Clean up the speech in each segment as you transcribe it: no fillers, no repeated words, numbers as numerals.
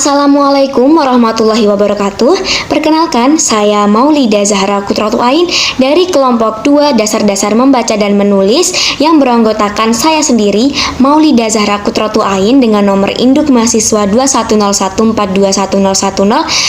Assalamualaikum warahmatullahi wabarakatuh. Perkenalkan, saya Maulida Zahra Kutratu Ain dari kelompok 2 Dasar-Dasar Membaca dan Menulis yang beranggotakan saya sendiri, Maulida Zahra Kutratu Ain dengan nomor induk mahasiswa 210142110.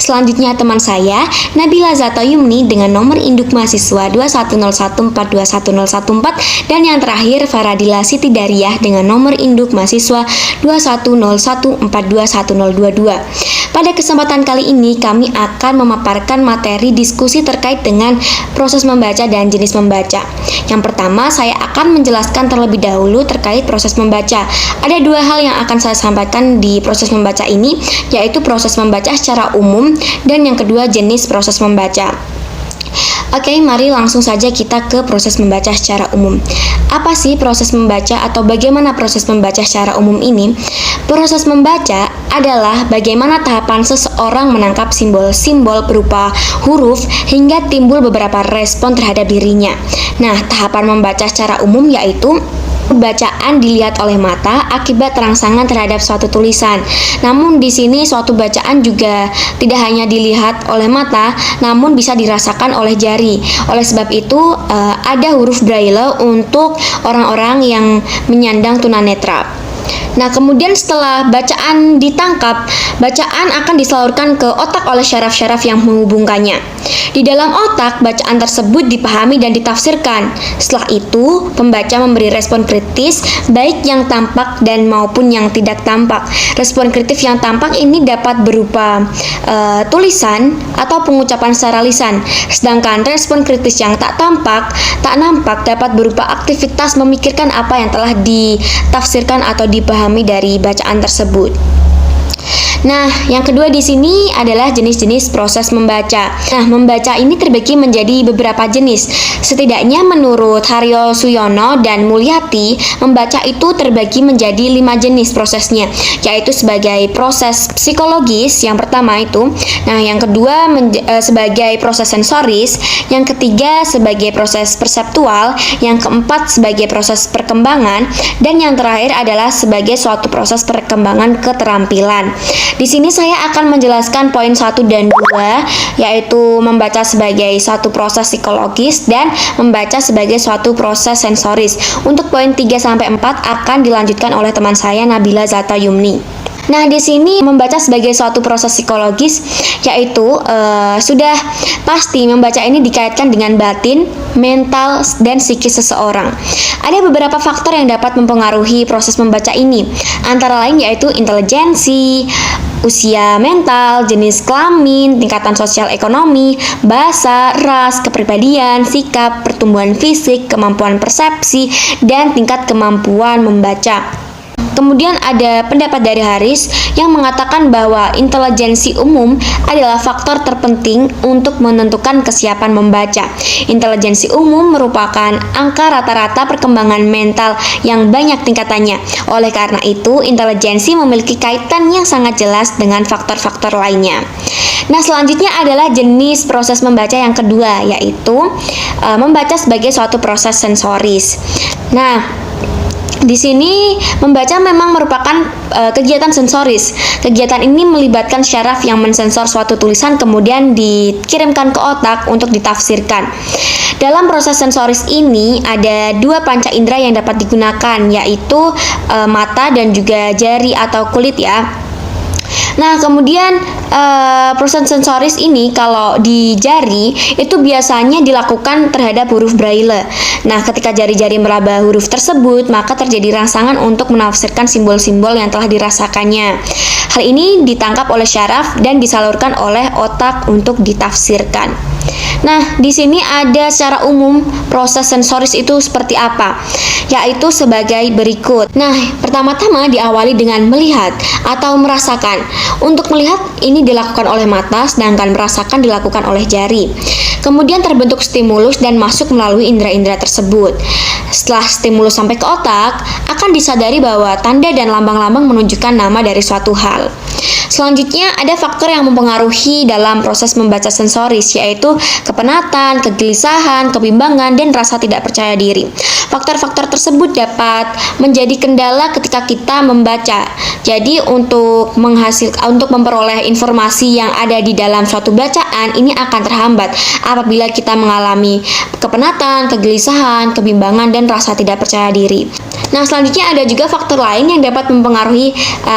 Selanjutnya teman saya, Nabila Zata Yumni dengan nomor induk mahasiswa 21014211014, dan yang terakhir Faradila Siti Dariah dengan nomor induk mahasiswa 210142102. Pada kesempatan kali ini kami akan memaparkan materi diskusi terkait dengan proses membaca dan jenis membaca. Yang pertama, saya akan menjelaskan terlebih dahulu terkait proses membaca. Ada dua hal yang akan saya sampaikan di proses membaca ini, yaitu proses membaca secara umum dan yang kedua jenis proses membaca. Oke, mari langsung saja kita ke proses membaca secara umum. Apa sih proses membaca atau bagaimana proses membaca secara umum ini? Proses membaca adalah bagaimana tahapan seseorang menangkap simbol-simbol berupa huruf hingga timbul beberapa respon terhadap dirinya. Nah, tahapan membaca secara umum yaitu bacaan dilihat oleh mata akibat rangsangan terhadap suatu tulisan. Namun di sini suatu bacaan juga tidak hanya dilihat oleh mata, namun bisa dirasakan oleh jari. Oleh sebab itu ada huruf braille untuk orang-orang yang menyandang tunanetra. Nah, kemudian setelah bacaan ditangkap, bacaan akan disalurkan ke otak oleh syaraf-syaraf yang menghubungkannya. Di dalam otak, bacaan tersebut dipahami dan ditafsirkan. Setelah itu, pembaca memberi respon kritis, baik yang tampak dan maupun yang tidak tampak. Respon kritis yang tampak ini dapat berupa tulisan atau pengucapan secara lisan. Sedangkan respon kritis yang tak nampak dapat berupa aktivitas memikirkan apa yang telah ditafsirkan atau dipahami dari bacaan tersebut. Nah, yang kedua di sini adalah jenis-jenis proses membaca. Nah, membaca ini terbagi menjadi beberapa jenis. Setidaknya menurut Haryo Suyono dan Mulyati, membaca itu terbagi menjadi 5 jenis prosesnya, yaitu sebagai proses psikologis, yang pertama itu. Nah, yang kedua sebagai proses sensoris, yang ketiga sebagai proses perseptual, yang keempat sebagai proses perkembangan, dan yang terakhir adalah sebagai suatu proses perkembangan keterampilan. Di sini saya akan menjelaskan poin 1 dan 2, yaitu membaca sebagai suatu proses psikologis dan membaca sebagai suatu proses sensoris. Untuk poin 3 sampai 4 akan dilanjutkan oleh teman saya Nabila Zata Yumni. Nah, di sini membaca sebagai suatu proses psikologis, yaitu sudah pasti membaca ini dikaitkan dengan batin, mental, dan psikis seseorang. Ada beberapa faktor yang dapat mempengaruhi proses membaca ini, antara lain yaitu intelijensi, usia mental, jenis kelamin, tingkatan sosial ekonomi, bahasa, ras, kepribadian, sikap, pertumbuhan fisik, kemampuan persepsi, dan tingkat kemampuan membaca. Kemudian ada pendapat dari Haris yang mengatakan bahwa intelijensi umum adalah faktor terpenting untuk menentukan kesiapan membaca. Intelijensi umum merupakan angka rata-rata perkembangan mental yang banyak tingkatannya. Oleh karena itu, intelijensi memiliki kaitan yang sangat jelas dengan faktor-faktor lainnya. Nah, selanjutnya adalah jenis proses membaca yang kedua, yaitu membaca sebagai suatu proses sensoris. Nah, di sini membaca memang merupakan kegiatan sensoris. Kegiatan ini melibatkan syaraf yang mensensor suatu tulisan kemudian dikirimkan ke otak untuk ditafsirkan. Dalam proses sensoris ini ada 2 panca indera yang dapat digunakan, yaitu mata dan juga jari atau kulit ya. Nah, kemudian proses sensoris ini kalau di jari itu biasanya dilakukan terhadap huruf braille. Nah, ketika jari-jari meraba huruf tersebut, maka terjadi rangsangan untuk menafsirkan simbol-simbol yang telah dirasakannya. Hal ini ditangkap oleh syaraf dan disalurkan oleh otak untuk ditafsirkan. Nah, di sini ada secara umum proses sensoris itu seperti apa, yaitu sebagai berikut. Nah, pertama-tama diawali dengan melihat atau merasakan. Untuk melihat ini dilakukan oleh mata, sedangkan merasakan dilakukan oleh jari. Kemudian terbentuk stimulus dan masuk melalui indera-indera tersebut. Setelah stimulus sampai ke otak, akan disadari bahwa tanda dan lambang-lambang menunjukkan nama dari suatu hal. Selanjutnya ada faktor yang mempengaruhi dalam proses membaca sensoris, yaitu kepenatan, kegelisahan, kebimbangan, dan rasa tidak percaya diri. Faktor-faktor tersebut dapat menjadi kendala ketika kita membaca. Jadi untuk memperoleh informasi yang ada di dalam suatu bacaan ini akan terhambat apabila kita mengalami kepenatan, kegelisahan, kebimbangan, dan rasa tidak percaya diri. Nah, selanjutnya ada juga faktor lain yang dapat mempengaruhi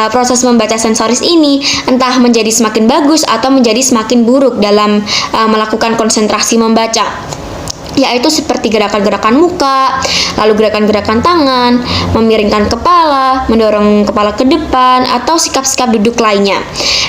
proses membaca sensoris ini, entah menjadi semakin bagus atau menjadi semakin buruk dalam melakukan konsentrasi membaca, yaitu seperti gerakan-gerakan muka, lalu gerakan-gerakan tangan, memiringkan kepala, mendorong kepala ke depan, atau sikap-sikap duduk lainnya.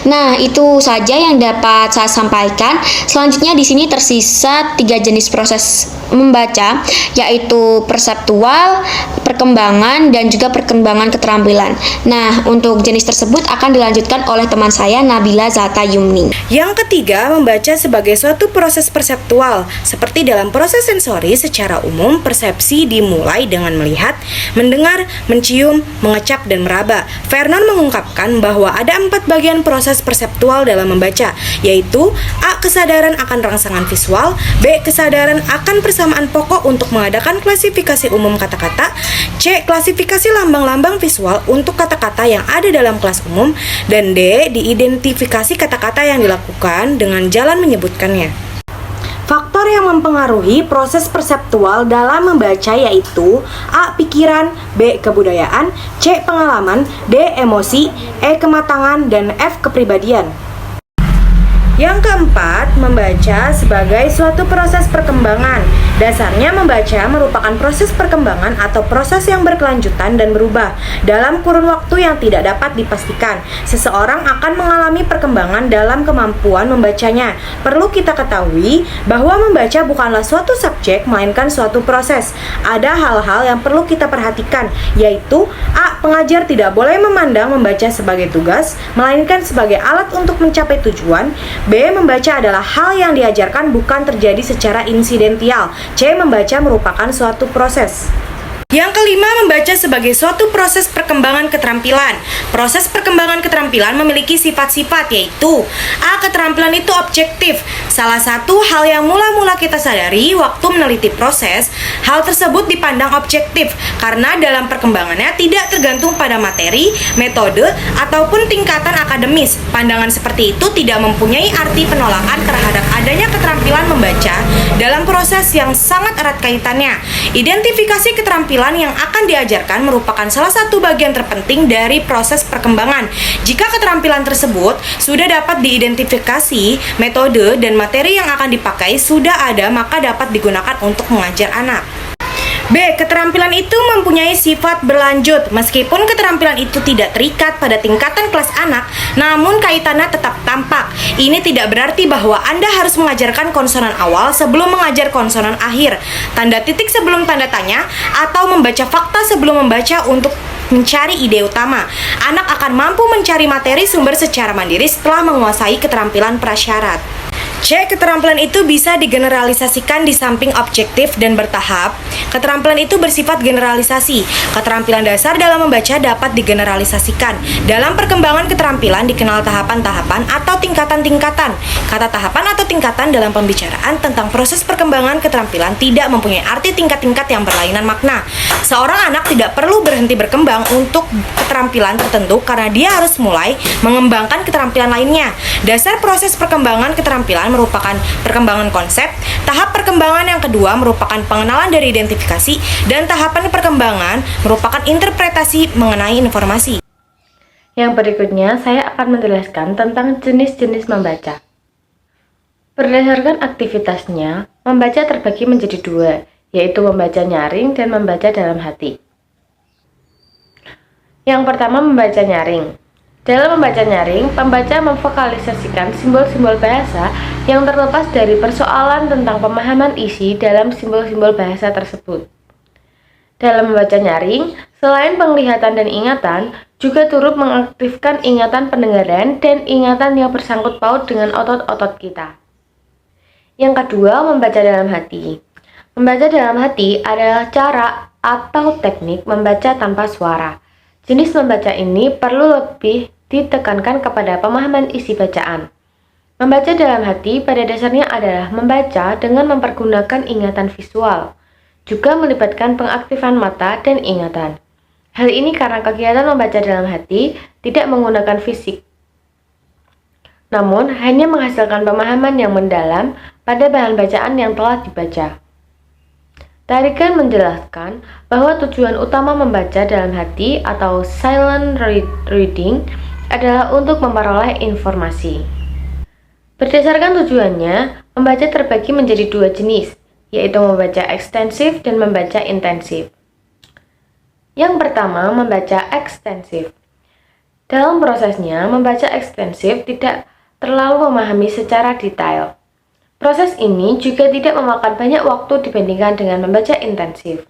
Nah, itu saja yang dapat saya sampaikan. Selanjutnya di sini tersisa 3 jenis proses membaca, yaitu perseptual, perkembangan, dan juga perkembangan keterampilan. Nah, untuk jenis tersebut akan dilanjutkan oleh teman saya Nabila Zata Yumni. Yang ketiga, membaca sebagai suatu proses perseptual. Seperti dalam proses sensori, secara umum persepsi dimulai dengan melihat, mendengar, mencium, mengecap, dan meraba. Vernon mengungkapkan bahwa ada 4 bagian proses perseptual dalam membaca, yaitu A. Kesadaran akan rangsangan visual, B. Kesadaran akan persamaan pokok untuk mengadakan klasifikasi umum kata-kata, C. Klasifikasi lambang-lambang visual untuk kata-kata yang ada dalam kelas umum, dan D. Diidentifikasi kata-kata yang dilakukan dengan jalan menyebutkannya. Faktor yang mempengaruhi proses perseptual dalam membaca yaitu A. Pikiran, B. Kebudayaan, C. Pengalaman, D. Emosi, E. Kematangan, dan F. Kepribadian. Yang keempat, membaca sebagai suatu proses perkembangan. Dasarnya membaca merupakan proses perkembangan atau proses yang berkelanjutan dan berubah dalam kurun waktu yang tidak dapat dipastikan. Seseorang akan mengalami perkembangan dalam kemampuan membacanya. Perlu kita ketahui bahwa membaca bukanlah suatu subjek, melainkan suatu proses. Ada hal-hal yang perlu kita perhatikan, yaitu A. Pengajar tidak boleh memandang membaca sebagai tugas, melainkan sebagai alat untuk mencapai tujuan. B. Membaca adalah hal yang diajarkan, bukan terjadi secara insidental. C. Membaca merupakan suatu proses. Yang kelima, membaca sebagai suatu proses perkembangan keterampilan. Proses perkembangan keterampilan memiliki sifat-sifat, yaitu A. Keterampilan itu objektif. Salah satu hal yang mula-mula kita sadari waktu meneliti proses, hal tersebut dipandang objektif karena dalam perkembangannya tidak tergantung pada materi, metode, ataupun tingkatan akademis. Pandangan seperti itu tidak mempunyai arti penolakan terhadap adanya keterampilan membaca dalam proses yang sangat erat kaitannya. Identifikasi keterampilan yang akan diajarkan merupakan salah satu bagian terpenting dari proses perkembangan. Jika keterampilan tersebut sudah dapat diidentifikasi, metode dan materi yang akan dipakai sudah ada, maka dapat digunakan untuk mengajar anak. B. Keterampilan itu mempunyai sifat berlanjut. Meskipun keterampilan itu tidak terikat pada tingkatan kelas anak, namun kaitannya tetap tampak. Ini tidak berarti bahwa Anda harus mengajarkan konsonan awal sebelum mengajar konsonan akhir, tanda titik sebelum tanda tanya, atau membaca fakta sebelum membaca untuk mencari ide utama. Anak akan mampu mencari materi sumber secara mandiri setelah menguasai keterampilan prasyarat. C. Keterampilan itu bisa digeneralisasikan di samping objektif dan bertahap. Keterampilan itu bersifat generalisasi. Keterampilan dasar dalam membaca dapat digeneralisasikan. Dalam perkembangan keterampilan dikenal tahapan-tahapan atau tingkatan-tingkatan. Kata tahapan atau tingkatan dalam pembicaraan tentang proses perkembangan keterampilan tidak mempunyai arti tingkat-tingkat yang berlainan makna. Seorang anak tidak perlu berhenti berkembang untuk keterampilan tertentu karena dia harus mulai mengembangkan keterampilan lainnya. Dasar proses perkembangan keterampilan merupakan perkembangan konsep, tahap perkembangan yang kedua merupakan pengenalan dari identifikasi, dan tahapan perkembangan merupakan interpretasi mengenai informasi. Yang berikutnya, saya akan menjelaskan tentang jenis-jenis membaca. Berdasarkan aktivitasnya, membaca terbagi menjadi 2, yaitu membaca nyaring dan membaca dalam hati. Yang pertama, membaca nyaring. Dalam membaca nyaring, pembaca memvokalisasikan simbol-simbol bahasa yang terlepas dari persoalan tentang pemahaman isi dalam simbol-simbol bahasa tersebut. Dalam membaca nyaring, selain penglihatan dan ingatan, juga turut mengaktifkan ingatan pendengaran dan ingatan yang bersangkut paut dengan otot-otot kita. Yang kedua, membaca dalam hati. Membaca dalam hati adalah cara atau teknik membaca tanpa suara. Jenis membaca ini perlu lebih ditekankan kepada pemahaman isi bacaan. Membaca dalam hati pada dasarnya adalah membaca dengan mempergunakan ingatan visual, juga melibatkan pengaktifan mata dan ingatan. Hal ini karena kegiatan membaca dalam hati tidak menggunakan fisik, namun hanya menghasilkan pemahaman yang mendalam pada bahan bacaan yang telah dibaca. Tarigan menjelaskan bahwa tujuan utama membaca dalam hati atau silent reading adalah untuk memperoleh informasi. Berdasarkan tujuannya, membaca terbagi menjadi dua jenis, yaitu membaca ekstensif dan membaca intensif. Yang pertama, membaca ekstensif. Dalam prosesnya, membaca ekstensif tidak terlalu memahami secara detail. Proses ini juga tidak memakan banyak waktu dibandingkan dengan membaca intensif.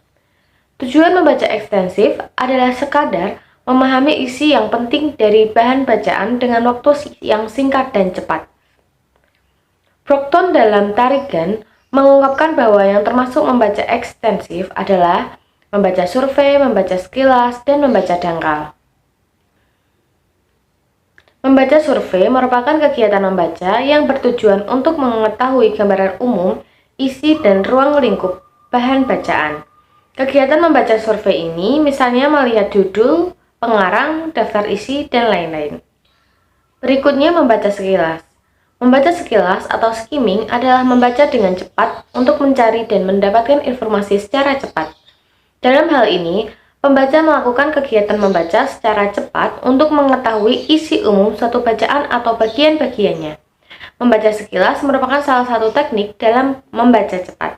Tujuan membaca ekstensif adalah sekadar memahami isi yang penting dari bahan bacaan dengan waktu yang singkat dan cepat. Brockton dalam Tarigan mengungkapkan bahwa yang termasuk membaca ekstensif adalah membaca survei, membaca sekilas, dan membaca dangkal. Membaca survei merupakan kegiatan membaca yang bertujuan untuk mengetahui gambaran umum, isi, dan ruang lingkup bahan bacaan. Kegiatan membaca survei ini misalnya melihat judul, pengarang, daftar isi, dan lain-lain. Berikutnya membaca sekilas. Membaca sekilas atau skimming adalah membaca dengan cepat untuk mencari dan mendapatkan informasi secara cepat. Dalam hal ini, pembaca melakukan kegiatan membaca secara cepat untuk mengetahui isi umum suatu bacaan atau bagian-bagiannya. Membaca sekilas merupakan salah satu teknik dalam membaca cepat.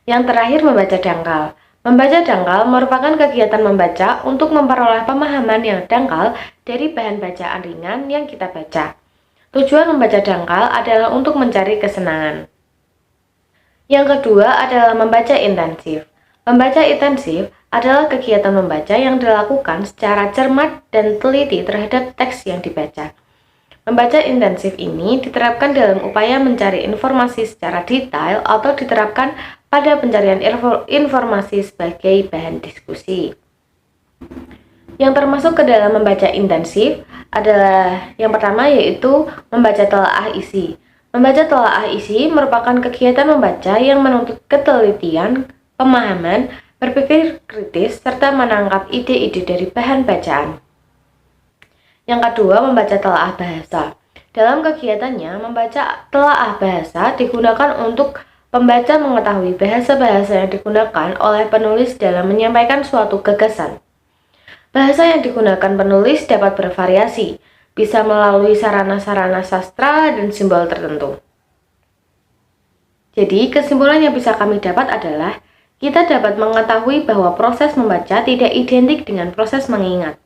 Yang terakhir, membaca dangkal. Membaca dangkal merupakan kegiatan membaca untuk memperoleh pemahaman yang dangkal dari bahan bacaan ringan yang kita baca. Tujuan membaca dangkal adalah untuk mencari kesenangan. Yang kedua adalah membaca intensif. Membaca intensif adalah kegiatan membaca yang dilakukan secara cermat dan teliti terhadap teks yang dibaca. Membaca intensif ini diterapkan dalam upaya mencari informasi secara detail atau diterapkan pada pencarian informasi sebagai bahan diskusi. Yang termasuk ke dalam membaca intensif adalah yang pertama yaitu membaca telaah isi. Membaca telaah isi merupakan kegiatan membaca yang menuntut ketelitian, pemahaman, berpikir kritis, serta menangkap ide-ide dari bahan bacaan. Yang kedua, membaca telaah bahasa. Dalam kegiatannya, membaca telaah bahasa digunakan untuk pembaca mengetahui bahasa-bahasa yang digunakan oleh penulis dalam menyampaikan suatu gagasan. Bahasa yang digunakan penulis dapat bervariasi, bisa melalui sarana-sarana sastra dan simbol tertentu. Jadi, kesimpulan yang bisa kami dapat adalah kita dapat mengetahui bahwa proses membaca tidak identik dengan proses mengingat.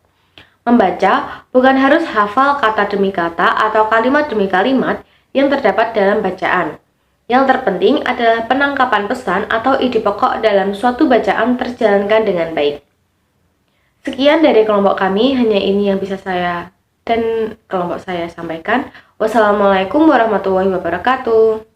Membaca bukan harus hafal kata demi kata atau kalimat demi kalimat yang terdapat dalam bacaan. Yang terpenting adalah penangkapan pesan atau ide pokok dalam suatu bacaan terjalankan dengan baik. Sekian dari kelompok kami, hanya ini yang bisa saya dan kelompok saya sampaikan. Wassalamualaikum warahmatullahi wabarakatuh.